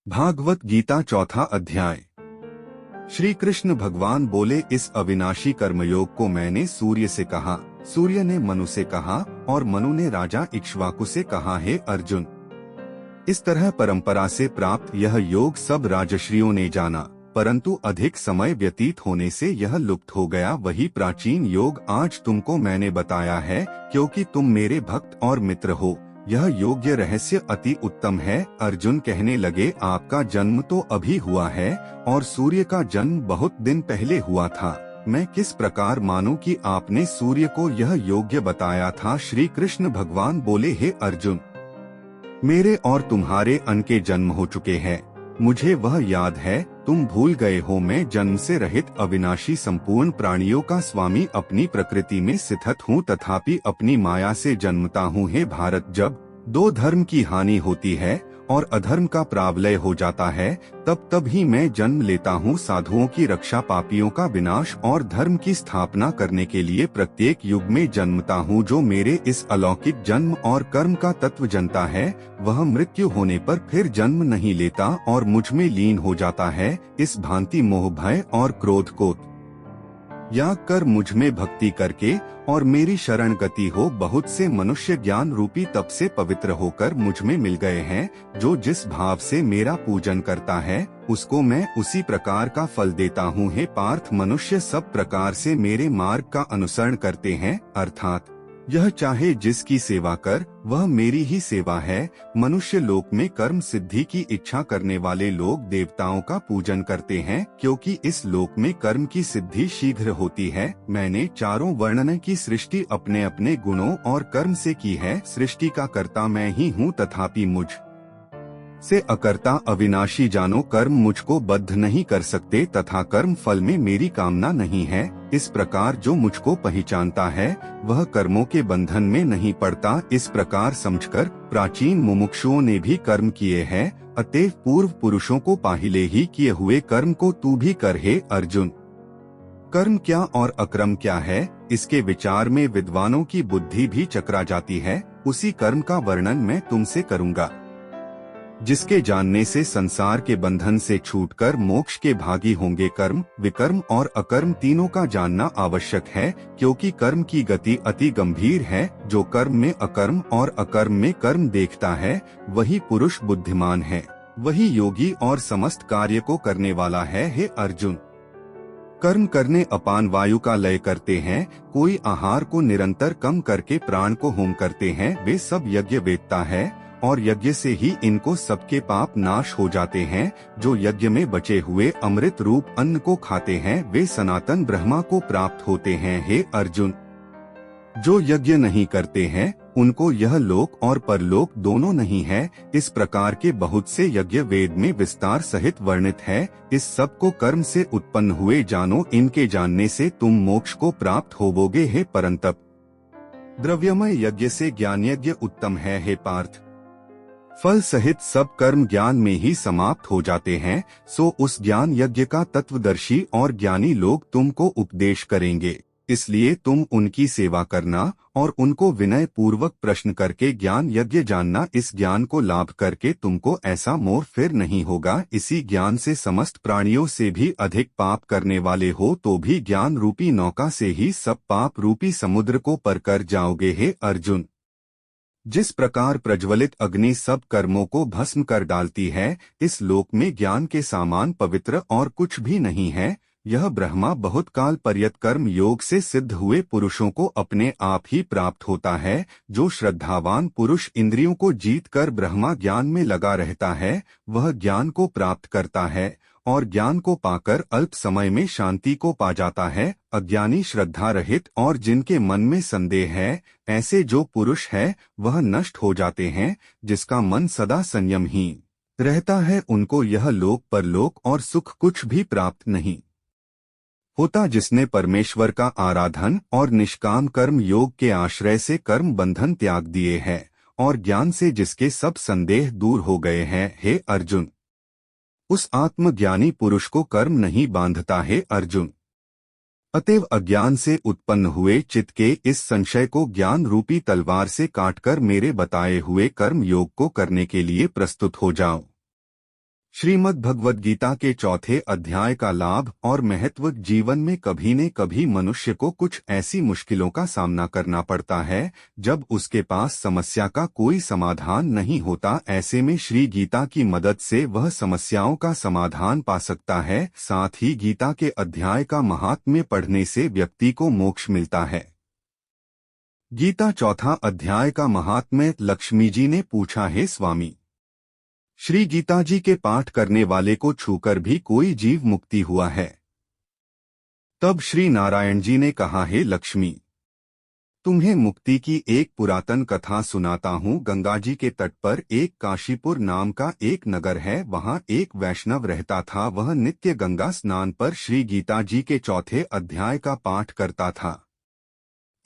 भागवत गीता चौथा अध्याय। श्री कृष्ण भगवान बोले, इस अविनाशी कर्मयोग को मैंने सूर्य से कहा, सूर्य ने मनु से कहा और मनु ने राजा इक्ष्वाकु से कहा है अर्जुन। इस तरह परंपरा से प्राप्त यह योग सब राजश्रियों ने जाना, परंतु अधिक समय व्यतीत होने से यह लुप्त हो गया। वही प्राचीन योग आज तुमको मैंने बताया है, क्योंकि तुम मेरे भक्त और मित्र हो। यह योग्य रहस्य अति उत्तम है। अर्जुन कहने लगे, आपका जन्म तो अभी हुआ है और सूर्य का जन्म बहुत दिन पहले हुआ था। मैं किस प्रकार मानूं कि आपने सूर्य को यह योग्य बताया था। श्री कृष्ण भगवान बोले, हे अर्जुन, मेरे और तुम्हारे अनके जन्म हो चुके हैं, मुझे वह याद है। तुम भूल गए हो, मैं जन्म से रहित अविनाशी संपूर्ण प्राणियों का स्वामी अपनी प्रकृति में स्थित हूँ, तथापि अपनी माया से जन्मता हूँ। हे भारत, जब दो धर्म की हानि होती है और अधर्म का प्राबल्य हो जाता है, तब ही मैं जन्म लेता हूँ। साधुओं की रक्षा, पापियों का विनाश और धर्म की स्थापना करने के लिए प्रत्येक युग में जन्मता हूँ। जो मेरे इस अलौकिक जन्म और कर्म का तत्व जानता है, वह मृत्यु होने पर फिर जन्म नहीं लेता और मुझ में लीन हो जाता है। इस भांति मोह, भय और क्रोध को याग कर मुझ में भक्ति करके और मेरी शरण गति हो। बहुत से मनुष्य ज्ञान रूपी तप से पवित्र होकर मुझ में मिल गए हैं। जो जिस भाव से मेरा पूजन करता है, उसको मैं उसी प्रकार का फल देता हूँ। हे पार्थ, मनुष्य सब प्रकार से मेरे मार्ग का अनुसरण करते हैं, अर्थात यह चाहे जिसकी सेवा कर, वह मेरी ही सेवा है। मनुष्य लोक में कर्म सिद्धि की इच्छा करने वाले लोग देवताओं का पूजन करते हैं, क्योंकि इस लोक में कर्म की सिद्धि शीघ्र होती है। मैंने चारों वर्णन की सृष्टि अपने अपने गुणों और कर्म से की है। सृष्टि का कर्ता मैं ही हूँ, तथापि मुझ से अकर्ता अविनाशी जानो। कर्म मुझको बद्ध नहीं कर सकते तथा कर्म फल में मेरी कामना नहीं है। इस प्रकार जो मुझको पहचानता है, वह कर्मों के बंधन में नहीं पड़ता। इस प्रकार समझकर प्राचीन मुमुक्षुओं ने भी कर्म किए हैं, अतएव पूर्व पुरुषों को पहले ही किए हुए कर्म को तू भी कर। हे अर्जुन, कर्म क्या और अकर्म क्या है, इसके विचार में विद्वानों की बुद्धि भी चकरा जाती है। उसी कर्म का वर्णन मैं तुमसे करूँगा, जिसके जानने से संसार के बंधन से छूटकर मोक्ष के भागी होंगे। कर्म, विकर्म और अकर्म तीनों का जानना आवश्यक है, क्योंकि कर्म की गति अति गंभीर है। जो कर्म में अकर्म और अकर्म में कर्म देखता है, वही पुरुष बुद्धिमान है, वही योगी और समस्त कार्य को करने वाला है। हे अर्जुन, कर्म करने अपान वायु का लय करते हैं, कोई आहार को निरंतर कम करके प्राण को होम करते हैं, वे सब यज्ञ वेदता है और यज्ञ से ही इनको सबके पाप नाश हो जाते हैं। जो यज्ञ में बचे हुए अमृत रूप अन्न को खाते हैं, वे सनातन ब्रह्मा को प्राप्त होते हैं। हे अर्जुन, जो यज्ञ नहीं करते हैं, उनको यह लोक और परलोक दोनों नहीं है। इस प्रकार के बहुत से यज्ञ वेद में विस्तार सहित वर्णित है। इस सब को कर्म से उत्पन्न हुए जानो, इनके जानने से तुम मोक्ष को प्राप्त होवोगे। हे परंतप, द्रव्यमय यज्ञ से ज्ञान यज्ञ उत्तम है। हे पार्थ, फल सहित सब कर्म ज्ञान में ही समाप्त हो जाते हैं, सो उस ज्ञान यज्ञ का तत्वदर्शी और ज्ञानी लोग तुमको उपदेश करेंगे। इसलिए तुम उनकी सेवा करना और उनको विनय पूर्वक प्रश्न करके ज्ञान यज्ञ जानना। इस ज्ञान को लाभ करके तुमको ऐसा मोह फिर नहीं होगा। इसी ज्ञान से समस्त प्राणियों से भी अधिक पाप करने वाले हो तो भी ज्ञान रूपी नौका से ही सब पाप रूपी समुद्र को पार कर जाओगे। हे अर्जुन, जिस प्रकार प्रज्वलित अग्नि सब कर्मों को भस्म कर डालती है, इस लोक में ज्ञान के समान पवित्र और कुछ भी नहीं है। यह ब्रह्मा बहुत काल पर्यत कर्म योग से सिद्ध हुए पुरुषों को अपने आप ही प्राप्त होता है। जो श्रद्धावान पुरुष इंद्रियों को जीत कर ब्रह्मा ज्ञान में लगा रहता है, वह ज्ञान को प्राप्त करता है और ज्ञान को पाकर अल्प समय में शांति को पा जाता है। अज्ञानी, श्रद्धा रहित और जिनके मन में संदेह है, ऐसे जो पुरुष है, वह नष्ट हो जाते हैं। जिसका मन सदा संयम ही रहता है, उनको यह लोक परलोक और सुख कुछ भी प्राप्त नहीं होता। जिसने परमेश्वर का आराधन और निष्काम कर्म योग के आश्रय से कर्म बंधन त्याग दिए हैं और ज्ञान से जिसके सब संदेह दूर हो गए हैं। हे अर्जुन, उस आत्मज्ञानी पुरुष को कर्म नहीं बांधता। हे अर्जुन, अतएव अज्ञान से उत्पन्न हुए चित्त के इस संशय को ज्ञान रूपी तलवार से काटकर मेरे बताए हुए कर्म योग को करने के लिए प्रस्तुत हो जाओ। श्रीमद् भगवद गीता के चौथे अध्याय का लाभ और महत्व। जीवन में कभी न कभी मनुष्य को कुछ ऐसी मुश्किलों का सामना करना पड़ता है जब उसके पास समस्या का कोई समाधान नहीं होता। ऐसे में श्री गीता की मदद से वह समस्याओं का समाधान पा सकता है। साथ ही गीता के अध्याय का महात्म्य पढ़ने से व्यक्ति को मोक्ष मिलता है। गीता चौथा अध्याय का महात्म्य। लक्ष्मी जी ने पूछा, हे स्वामी, श्री गीता जी के पाठ करने वाले को छूकर भी कोई जीव मुक्ति हुआ है? तब श्री नारायण जी ने कहा, हे लक्ष्मी, तुम्हें मुक्ति की एक पुरातन कथा सुनाता हूँ। गंगा जी के तट पर एक काशीपुर नाम का एक नगर है। वहाँ एक वैष्णव रहता था। वह नित्य गंगा स्नान पर श्री गीता जी के चौथे अध्याय का पाठ करता था।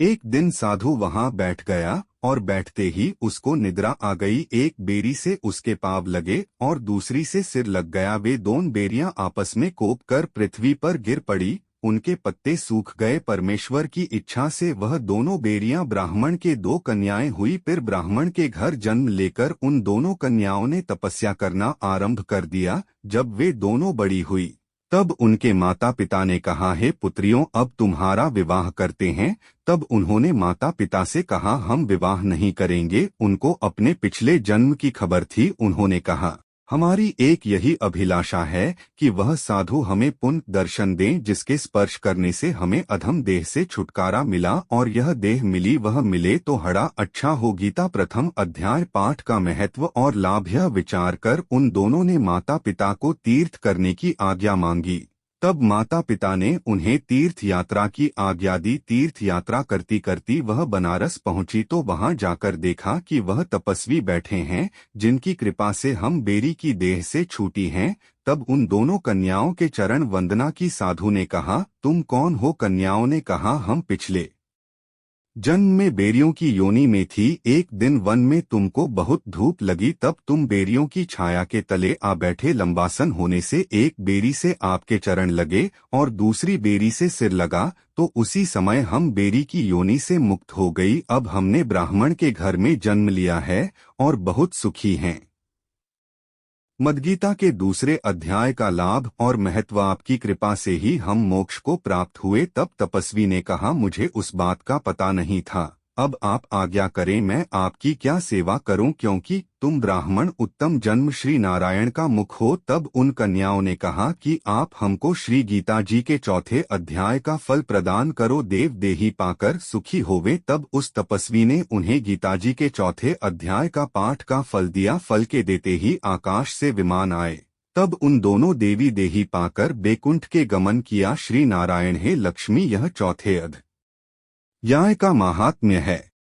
एक दिन साधु वहां बैठ गया और बैठते ही उसको निद्रा आ गई। एक बेरी से उसके पाँव लगे और दूसरी से सिर लग गया। वे दोनों बेरियां आपस में कोप कर पृथ्वी पर गिर पड़ी। उनके पत्ते सूख गए। परमेश्वर की इच्छा से वह दोनों बेरियां ब्राह्मण के दो कन्याएं हुई। फिर ब्राह्मण के घर जन्म लेकर उन दोनों कन्याओं ने तपस्या करना आरंभ कर दिया। जब वे दोनों बड़ी हुई तब उनके माता पिता ने कहा, हे पुत्रियों, अब तुम्हारा विवाह करते हैं। तब उन्होंने माता पिता से कहा, हम विवाह नहीं करेंगे। उनको अपने पिछले जन्म की खबर थी। उन्होंने कहा, हमारी एक यही अभिलाषा है कि वह साधु हमें पुण्य दर्शन दें जिसके स्पर्श करने से हमें अधम देह से छुटकारा मिला और यह देह मिली वह मिले तो हड़ा अच्छा हो। गीता प्रथम अध्याय पाठ का महत्व और लाभ। यह विचार कर उन दोनों ने माता पिता को तीर्थ करने की आज्ञा मांगी। तब माता पिता ने उन्हें तीर्थ यात्रा की आज्ञा दी। तीर्थ यात्रा करती करती वह बनारस पहुंची तो वहां जाकर देखा कि वह तपस्वी बैठे हैं जिनकी कृपा से हम बेरी की देह से छूटी हैं। तब उन दोनों कन्याओं के चरण वंदना की। साधु ने कहा, तुम कौन हो? कन्याओं ने कहा, हम पिछले जन्म में बेरियों की योनि में थी। एक दिन वन में तुमको बहुत धूप लगी, तब तुम बेरियों की छाया के तले आ बैठे। लंबासन होने से एक बेरी से आपके चरण लगे और दूसरी बेरी से सिर लगा, तो उसी समय हम बेरी की योनि से मुक्त हो गई। अब हमने ब्राह्मण के घर में जन्म लिया है और बहुत सुखी हैं। मद्गीता के दूसरे अध्याय का लाभ और महत्व। आपकी कृपा से ही हम मोक्ष को प्राप्त हुए। तब तपस्वी ने कहा, मुझे उस बात का पता नहीं था। अब आप आज्ञा करें, मैं आपकी क्या सेवा करूं, क्योंकि तुम ब्राह्मण उत्तम जन्म श्री नारायण का मुख हो। तब उन कन्याओं ने कहा कि आप हमको श्री गीता जी के चौथे अध्याय का फल प्रदान करो, देव देही पाकर सुखी होवे। तब उस तपस्वी ने उन्हें गीता जी के चौथे अध्याय का पाठ का फल दिया। फल के देते ही आकाश से विमान आए। तब उन दोनों देवी देही पाकर बैकुंठ के गमन किया। श्री नारायण, हे लक्ष्मी, यह चौथे अध्याय का महात्म्य है।